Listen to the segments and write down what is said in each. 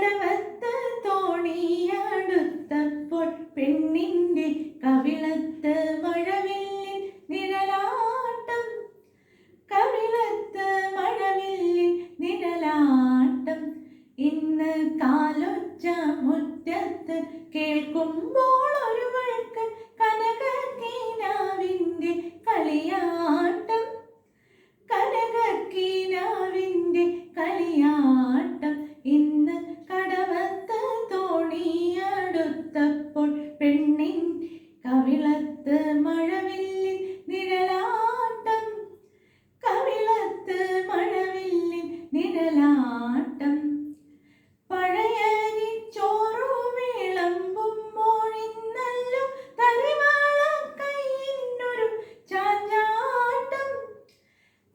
കടവത്ത് തോണിയടുത്തപ്പോൾ പെണ്ണിൻ്റെ കവിളത്ത് മഴവില്ലിൻ നിഴലാട്ടം. കവിളത്ത് മഴവില്ലിൻ നിഴലാട്ടം. ഇന്ന് കാലൊച്ച മുറ്റത്ത് കേൾക്കുമ്പോൾ ഒരുവൾക്ക് കനകക്കിനാവിൻ്റെ കളിയാട്ടം. കനകക്കിനാവിൻ്റെ കളിയാട്ടം. ഇന്ന് കടവത്ത് തോണിയടുത്തപ്പോൾ പെണ്ണിൻ കവിളത്ത് മഴവില്ലിൻ നിഴലാട്ടം. കവിളത്ത് മഴവില്ലിൻ നിഴലാട്ടം. പഴയരി ചോറു വിളമ്പുമ്പോഴിന്നല്ലോ തരിവാള കൈയിനൊരു ചാഞ്ചാട്ടം.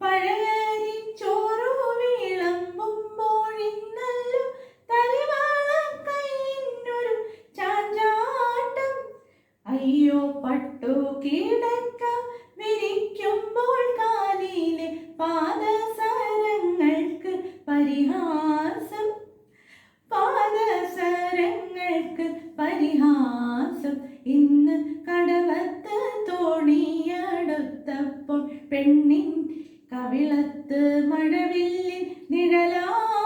പഴയരി ചോറു വിളമ്പുമ്പോഴിന്നല്ലോ തരിവാള കൈയിനൊരു ചാഞ്ചാട്ടം. അയ്യോ പട്ടു കിടക്ക വിരിക്കുമ്പോൾ കാലിലെ പാദസരങ്ങൾക്ക് പരിഹാസം. പാദസരങ്ങൾക്ക് പരിഹാസം. ഇന്ന് കടവത്ത് തോണിയടുത്തപ്പോൾ പെണ്ണിൻ കവിളത്ത് മഴവില്ലിൻ നിഴലാട്ടം.